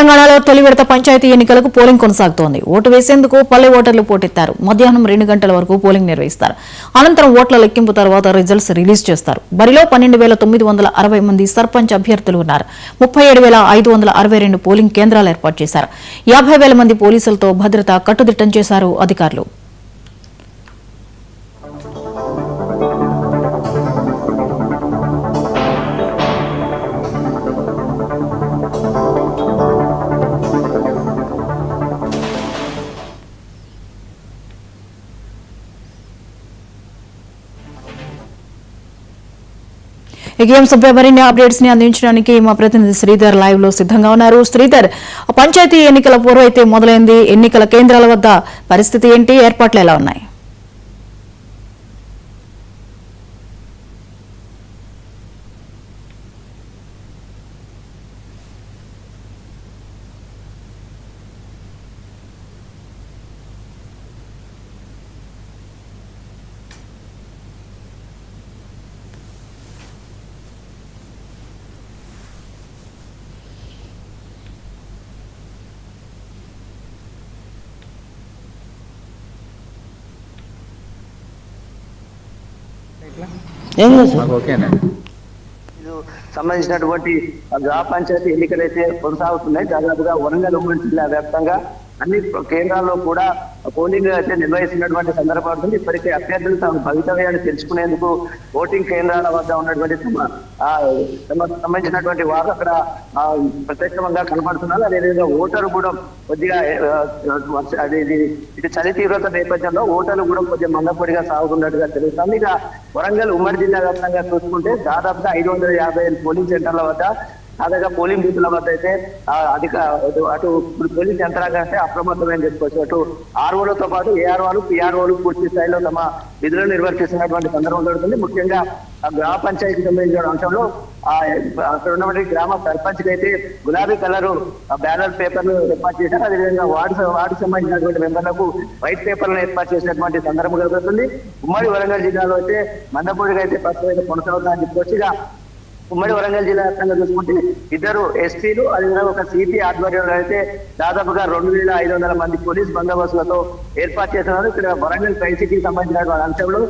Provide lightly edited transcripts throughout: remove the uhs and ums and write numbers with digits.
తెలంగాణలో తొలి విడత పంచాయతీ ఎన్నికలకు పోలింగ్ కొనసాగుతోంది. ఓటు వేసేందుకు పల్లె ఓటర్లు పోటెత్తారు. మధ్యాహ్నం 2 గంటల వరకు పోలింగ్ నిర్వహిస్తారు. అనంతరం ఓట్ల లెక్కింపు తర్వాత రిజల్ట్స్ రిలీజ్ చేస్తారు. బరిలో 12,960 మంది సర్పంచ్ అభ్యర్థులు ఉన్నారు. 37,562 పోలింగ్ కేంద్రాలు ఏర్పాటు చేశారు. 50,000 మంది పోలీసులతో భద్రత కట్టుదిట్టం చేశారు అధికారులు. మరిన్ని అప్డేట్స్ ని అందించడానికి మా ప్రతినిధి శ్రీధర్ లైవ్ లో సిద్ధంగా ఉన్నారు. శ్రీధర్, పంచాయతీ ఎన్నికల పూర్వ అయితే మొదలైంది. ఎన్నికల కేంద్రాల వద్ద పరిస్థితి ఏంటి? ఏర్పాట్లు ఎలా ఉన్నాయి? సంబంధించినటువంటి గ్రామ పంచాయతీ ఎన్నికలు అయితే కొనసాగుతున్నాయి. దాదాపుగా వరంగల్ ఉమ్మడి జిల్లా వ్యాప్తంగా అన్ని కేంద్రాల్లో కూడా పోలింగ్ అయితే నిర్వహిస్తున్నటువంటి సందర్భం. ఇప్పటికే అభ్యర్థులు తమ భవితవ్యాన్ని తెలుసుకునేందుకు ఓటింగ్ కేంద్రాల వద్ద ఉన్నటువంటి సంబంధించినటువంటి వారు అక్కడ ప్రత్యక్షంగా కనపడుతున్నారు. అదేవిధంగా ఓటరు కూడా కొద్దిగా ఇది చలి తీవ్రత నేపథ్యంలో ఓటర్లు కూడా కొద్దిగా మందపొడిగా సాగుతున్నట్టుగా తెలుస్తుంది. ఇక వరంగల్ ఉమ్మడి జిల్లా వ్యాప్తంగా చూసుకుంటే దాదాపుగా 555 పోలింగ్ సెంటర్ల వద్ద దాదాపుగా పోలింగ్ బూత్ల వద్ద అయితే అటు పోలీస్ యంత్రాంగం అంటే అప్రమత్తమని చెప్పుకోవచ్చు. అటు ఆర్ఓలతో పాటు ఏఆర్ఓలు పిఆర్ఓలు పూర్తి స్థాయిలో తమ విధులను నిర్వర్తిస్తున్నటువంటి సందర్భం జరుగుతుంది. ముఖ్యంగా గ్రామ పంచాయతీకి సంబంధించిన అంశంలో అక్కడ ఉన్నటువంటి గ్రామ సర్పంచ్ అయితే గులాబీ కలరు బ్యాలెట్ పేపర్లు ఏర్పాటు చేశారు. అదేవిధంగా వార్డు సంబంధించినటువంటి మెంబర్లకు వైట్ పేపర్లను ఏర్పాటు చేసినటువంటి సందర్భం జరుగుతుంది. ఉమ్మడి వరంగల్ జిల్లాలో అయితే మందపూడిగా అయితే ప్రస్తుతం కొనసాగుతుందని చెప్పుకోవచ్చు. ఇక ఉమ్మడి వరంగల్ జిల్లా వ్యాప్తంగా చూసుకుంటే 2 ఎస్పీలు అదేవిధంగా ఒక సిపి ఆధ్వర్యంలో అయితే దాదాపుగా 2,500 మంది పోలీస్ బందోబస్తులతో ఏర్పాటు చేస్తున్నారు. ఇక్కడ వరంగల్ ట్రైసిటీకి సంబంధించిన అంశంలో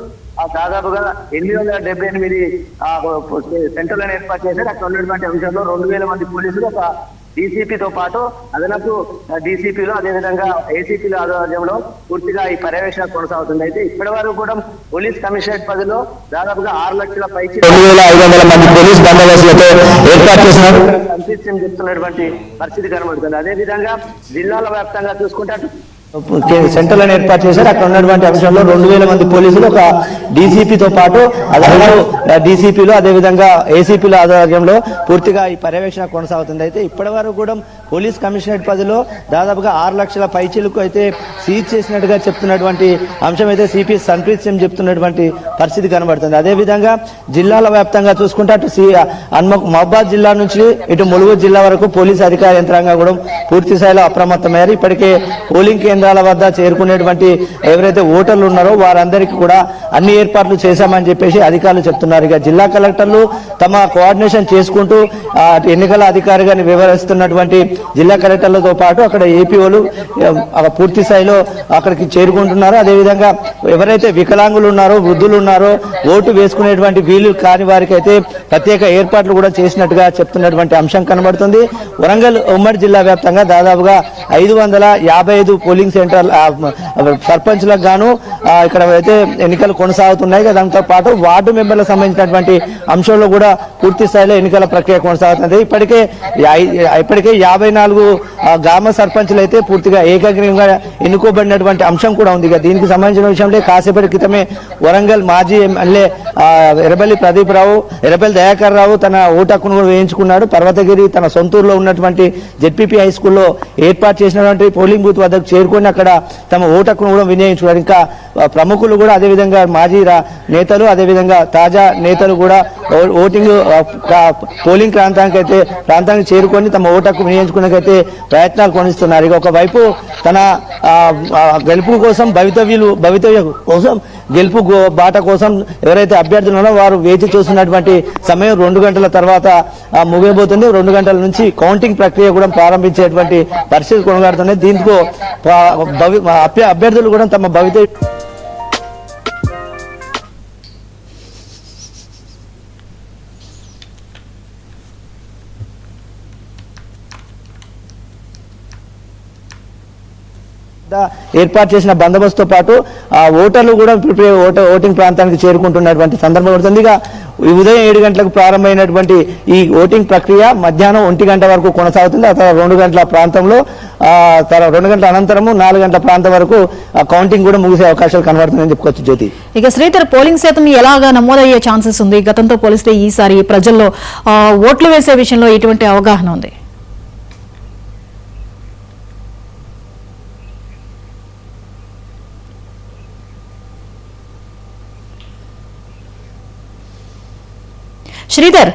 దాదాపుగా 878 సెంటర్లను ఏర్పాటు చేశారు. అక్కడ ఉన్నటువంటి అంశంలో 2,000 మంది పోలీసులు, ఒక డీసీపీతో పాటు అదనపు డీసీపీలు అదేవిధంగా ఏసీపీల ఆధ్వర్యంలో పూర్తిగా ఈ పర్యవేక్షణ కొనసాగుతుంది. అయితే ఇప్పటి వరకు కూడా పోలీస్ కమిషనరేట్ పరిధిలో దాదాపుగా 6 లక్షల పైకి 2,500 మంది పోలీస్ బందోబస్తులతో ఏర్పాటు చేసినారు సంతృప్తి చెప్తున్నటువంటి పరిస్థితి కనబడుతుంది. అదేవిధంగా జిల్లాల వ్యాప్తంగా చూసుకుంటే సెంటర్లను ఏర్పాటు చేశారు. అక్కడ ఉన్నటువంటి అంశంలో 2,000 మంది పోలీసులు, ఒక డీసీపీతో పాటు అదనపు డీసీపీలు అదేవిధంగా ఏసీపీల ఆధ్వర్యంలో పూర్తిగా ఈ పర్యవేక్షణ కొనసాగుతుంది. అయితే ఇప్పటి వరకు కూడా పోలీస్ కమిషనరేట్ పరిధిలో దాదాపుగా 6 లక్షల పైచీలకు అయితే సీజ్ చేసినట్టుగా చెప్తున్నటువంటి అంశం అయితే సిపి సంప్రీత్ సింగ్ చెప్తున్నటువంటి పరిస్థితి కనబడుతుంది. అదేవిధంగా జిల్లాల వ్యాప్తంగా చూసుకుంటే అటు మహబాద్ జిల్లా నుంచి ఇటు ములుగు జిల్లా వరకు పోలీస్ అధికార యంత్రాంగం కూడా పూర్తి స్థాయిలో అప్రమత్తమయ్యారు. ఇప్పటికే పోలింగ్ కేంద్రాల వద్ద చేరుకునేటువంటి ఎవరైతే ఓటర్లు ఉన్నారో వారందరికీ కూడా అన్ని ఏర్పాట్లు చేశామని చెప్పేసి అధికారులు చెప్తున్నారు. ఇక జిల్లా కలెక్టర్లు తమ కోఆర్డినేషన్ చేసుకుంటూ ఎన్నికల అధికారిగా వ్యవహరిస్తున్నటువంటి జిల్లా కలెక్టర్లతో పాటు అక్కడ ఏపీఓలు పూర్తి స్థాయిలో అక్కడికి చేరుకుంటున్నారు. అదేవిధంగా ఎవరైతే వికలాంగులు ఉన్నారో వృద్ధులు ఉన్నారో ఓటు వేసుకునేటువంటి వీలు కాని వారికి అయితే ప్రత్యేక ఏర్పాట్లు కూడా చేసినట్టుగా చెప్తున్నటువంటి అంశం కనబడుతుంది. వరంగల్ ఉమ్మడి జిల్లా వ్యాప్తంగా దాదాపుగా 555 పోలింగ్ సెంటర్ సర్పంచ్లకు గాను ఇక్కడ అయితే ఎన్నికలు కొనసాగుతున్నాయి. దాంతో పాటు వార్డు మెంబర్లకు సంబంధించినటువంటి అంశంలో కూడా పూర్తి స్థాయిలో ఎన్నికల ప్రక్రియ కొనసాగుతుంది. ఇప్పటికే 54 గ్రామ సర్పంచ్లు అయితే పూర్తిగా ఏకగ్రీవంగా ఎన్నుకోబడినటువంటి అంశం కూడా ఉంది. దీనికి సంబంధించిన విషయంలో కాసేపటి క్రితమే వరంగల్ మాజీ ఎమ్మెల్యే ఎర్రబెల్లి ప్రదీప్ రావు, ఎర్రబెల్లి దయాకర్ రావు తన ఓటు హక్కును కూడా వేయించుకున్నాడు. పర్వతగిరి తన సొంతూరులో ఉన్నటువంటి జెడ్పీపీ హై స్కూల్లో ఏర్పాటు చేసినటువంటి పోలింగ్ బూత్ వద్దకు చేరుకొని అక్కడ తమ ఓటు హక్కును కూడా వినియోగించుకున్నారు. ఇంకా ప్రముఖులు కూడా అదేవిధంగా మాజీ నేతలు అదేవిధంగా తాజా నేతలు కూడా ఓటింగ్ పోలింగ్ ప్రాంతానికి చేరుకొని తమ ఓటు హక్కు వినియోగించుకునే చేసుకునేకైతే ప్రయత్నాలు కొనిస్తున్నారు. ఇక ఒకవైపు తన గెలుపు కోసం భవితవ్య కోసం గెలుపు బాట కోసం ఎవరైతే అభ్యర్థులు ఉన్నారో వారు వేచి చూస్తున్నటువంటి సమయం 2 గంటల తర్వాత ముగియబోతుంది. 2 గంటల నుంచి కౌంటింగ్ ప్రక్రియ కూడా ప్రారంభించేటువంటి పరిస్థితి కొనసాగుతుంది. దీంతో అభ్యర్థులు కూడా తమ భవితవ్య ఏర్పాటు చేసిన బందోబస్తుతో పాటు ఓటర్లు కూడా ఓటింగ్ ప్రాంతానికి చేరుకుంటున్నటువంటి సందర్భం పడుతుంది. ఇక ఉదయం 7 గంటలకు ప్రారంభమైనటువంటి ఈ ఓటింగ్ ప్రక్రియ మధ్యాహ్నం 1 గంట వరకు కొనసాగుతుంది. ఆ తర్వాత 2 గంటల ప్రాంతంలో 2 గంటల అనంతరము 4 గంటల ప్రాంతం వరకు కౌంటింగ్ కూడా ముగిసే అవకాశాలు కనబడుతున్నాయని చెప్పుకోవచ్చు. జ్యోతి, ఇక శ్రీధర్, పోలింగ్ శాతం ఎలాగా నమోదయ్యే ఛాన్సెస్ ఉంది? గతంతో పోలిస్తే ఈసారి ప్రజల్లో ఓట్లు వేసే విషయంలో ఎటువంటి అవగాహన ఉంది? శ్రీధర్,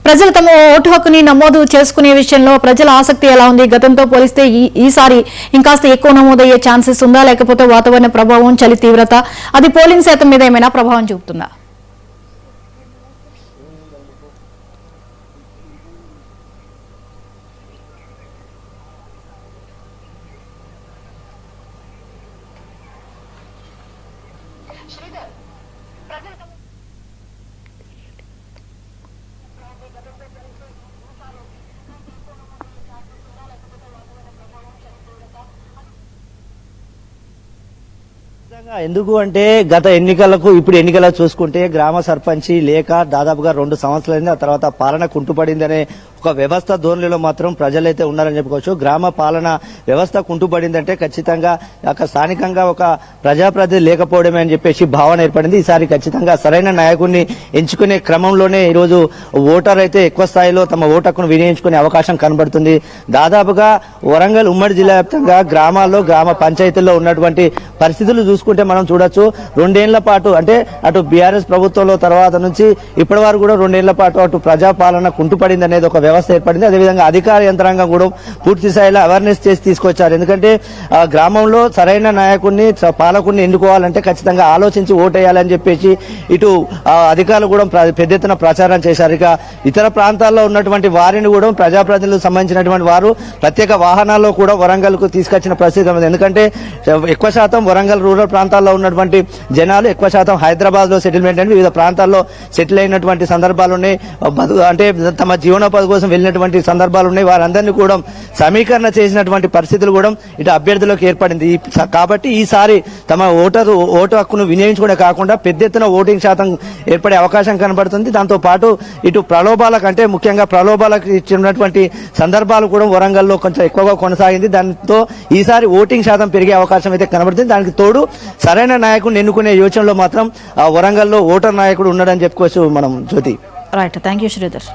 ప్రజలు తమ ఓటు హక్కుని నమోదు చేసుకునే విషయంలో ప్రజల ఆసక్తి ఎలా ఉంది? గతంతో పోలిస్తే ఈసారి ఇంకాస్త ఎక్కువ నమోదయ్యే ఛాన్సెస్ ఉందా, లేకపోతే వాతావరణ ప్రభావం, చలి తీవ్రత అది పోలింగ్ శాతం మీద ఏమైనా ప్రభావం చూపుతుందా? ఎందుకు అంటే గత ఎన్నికలకు ఇప్పుడు ఎన్నికలకు చూసుకుంటే గ్రామ సర్పంచి లేక దాదాపుగా 2 సంవత్సరాలైంది. ఆ తర్వాత పాలన కుంటుపడిందనే ఒక వ్యవస్థ ధోరణిలో మాత్రం ప్రజలైతే ఉన్నారని చెప్పుకోవచ్చు. గ్రామ పాలన వ్యవస్థ కుంటుపడిందంటే ఖచ్చితంగా అక్కడ స్థానికంగా ఒక ప్రజాప్రతినిధి లేకపోవడమే అని చెప్పేసి భావన ఏర్పడింది. ఈసారి ఖచ్చితంగా సరైన నాయకుడిని ఎంచుకునే క్రమంలోనే ఈరోజు ఓటర్ అయితే ఎక్కువ స్థాయిలో తమ ఓటు హక్కును వినియోగించుకునే అవకాశం కనబడుతుంది. దాదాపుగా వరంగల్ ఉమ్మడి జిల్లా వ్యాప్తంగా గ్రామాల్లో గ్రామ పంచాయతీల్లో ఉన్నటువంటి పరిస్థితులు చూసుకుంటే మనం చూడొచ్చు. 2 ఏళ్ల పాటు అంటే అటు బీఆర్ఎస్ ప్రభుత్వంలో తర్వాత నుంచి ఇప్పటి వరకు కూడా 2 ఏళ్ల పాటు అటు ప్రజాపాలన కుంటుపడింది అనేది ఒక వ్యవస్థ ఏర్పడింది. అదేవిధంగా అధికార యంత్రాంగం కూడా పూర్తి స్థాయిలో అవేర్నెస్ చేసి తీసుకొచ్చారు. ఎందుకంటే గ్రామంలో సరైన నాయకుడిని పాలకుడిని ఎన్నుకోవాలంటే ఖచ్చితంగా ఆలోచించి ఓటేయాలని చెప్పేసి ఇటు అధికారులు కూడా పెద్ద ఎత్తున ప్రచారం చేశారు. ఇక ఇతర ప్రాంతాల్లో ఉన్నటువంటి వారిని కూడా ప్రజాప్రతినిధులకు సంబంధించినటువంటి వారు ప్రత్యేక వాహనాల్లో కూడా వరంగల్ కు తీసుకొచ్చిన పరిస్థితి ఉంది. ఎందుకంటే ఎక్కువ శాతం వరంగల్ రూరల్ ప్రాంతాల్లో ఉన్నటువంటి జనాలు ఎక్కువ శాతం హైదరాబాద్ లో సెటిల్మెంట్ అని వివిధ ప్రాంతాల్లో సెటిల్ అయినటువంటి సందర్భాలు ఉన్నాయి. అంటే తమ జీవనోపాధి కోసం వెళ్ళినటువంటి సందర్భాలు ఉన్నాయి. వారందరినీ కూడా సమీకరణ చేసినటువంటి పరిస్థితులు కూడా ఇటు అభ్యర్థులకు ఏర్పడింది. కాబట్టి ఈసారి తమ ఓటు హక్కును వినియోగించుకునే కాకుండా పెద్ద ఎత్తున ఓటింగ్ శాతం ఏర్పడే అవకాశం కనబడుతుంది. దాంతో పాటు ఇటు ప్రలోభాలకు అంటే ముఖ్యంగా ప్రలోభాలకు ఇచ్చినటువంటి సందర్భాలు కూడా వరంగల్లో కొంచెం ఎక్కువగా కొనసాగింది. దాంతో ఈసారి ఓటింగ్ శాతం పెరిగే అవకాశం అయితే కనబడుతుంది. దానికి తోడు సరైన నాయకుడిని ఎన్నుకునే యోచనలో మాత్రం వరంగల్లో ఓటర్ నాయకుడు ఉన్నాడని చెప్పుకోవచ్చు మనం. జ్యోతి, రైట్, థ్యాంక్ యూ శ్రీధర్.